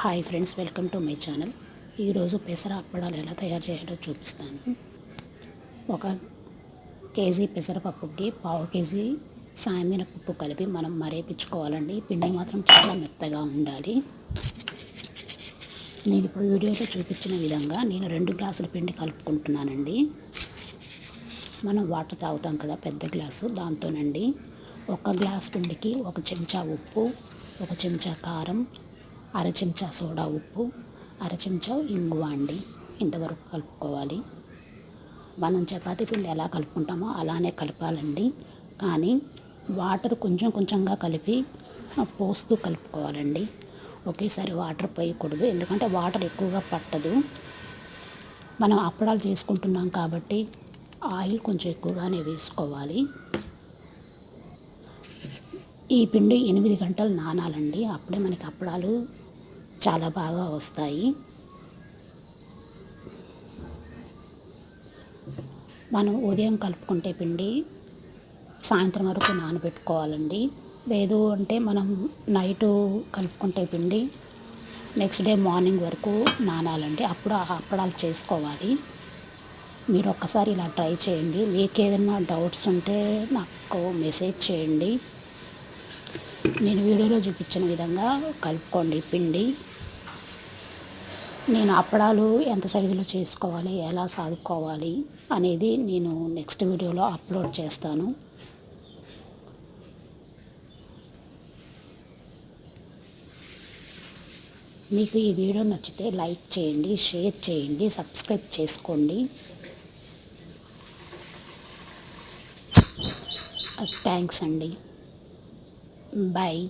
Hi friends, welcome to my channel. ఈరోజు పెసర అప్పడాలు ఎలా తయారు చేయాలో చూపిస్తాను. ఒక కేజీ పెసరపప్పుకి పావు కేజీ సాయమినపప్పు కలిపి మనం మరేపించుకోవాలండి. పిండి మాత్రం చాలా మెత్తగా ఉండాలి. నేను ఇప్పుడు వీడియోలో చూపించిన విధంగా నేను 2 గ్లాసుల పిండి కలుపుకుంటున్నానండి. మనం వాటర్ తాగుతాం కదా, పెద్ద గ్లాసు, దాంతోనండి. 1 గ్లాస్ పిండికి 1 చెంచా ఉప్పు, 1 చెంచా కారం, 1/2 చెంచా సోడా ఉప్పు, 1/2 చెంచా ఇంగువ అండి. ఇంతవరకు కలుపుకోవాలి. మనం చపాతీ పిండి ఎలా కలుపుకుంటామో అలానే కలపాలండి. కానీ వాటర్ కొంచెం కొంచెంగా కలిపి పోస్తూ కలుపుకోవాలండి. ఒకేసారి వాటర్ పోయకూడదు, ఎందుకంటే వాటర్ ఎక్కువగా పట్టదు. మనం అప్పడాలు చేసుకుంటున్నాం కాబట్టి ఆయిల్ కొంచెం ఎక్కువగానే వేసుకోవాలి. ఈ పిండి 8 గంటలు నానాలండి. అప్పుడే మనకి అప్పడాలు చాలా బాగా వస్తాయి. మనం ఉదయం కలుపుకుంటే పిండి సాయంత్రం వరకు నానబెట్టుకోవాలండి. లేదు అంటే మనం నైటు కలుపుకుంటే పిండి నెక్స్ట్ డే మార్నింగ్ వరకు నానాలండి. అప్పుడు ఆ అప్పడాలు చేసుకోవాలి. మీరు ఒక్కసారి ఇలా ట్రై చేయండి. మీకు ఏదైనా డౌట్స్ ఉంటే నాకు మెసేజ్ చేయండి. నేను వీడియోలో చూపించిన విధంగా కలుపుకోండి పిండి. నేను అప్పడాలు ఎంత సైజులో చేసుకోవాలి, ఎలా సాదుకోవాలి అనేది నేను నెక్స్ట్ వీడియోలో అప్లోడ్ చేస్తాను. మీకు ఈ వీడియో నచ్చితే లైక్ చేయండి, షేర్ చేయండి, సబ్స్క్రైబ్ చేసుకోండి. థ్యాంక్స్ అండి. బాయ్.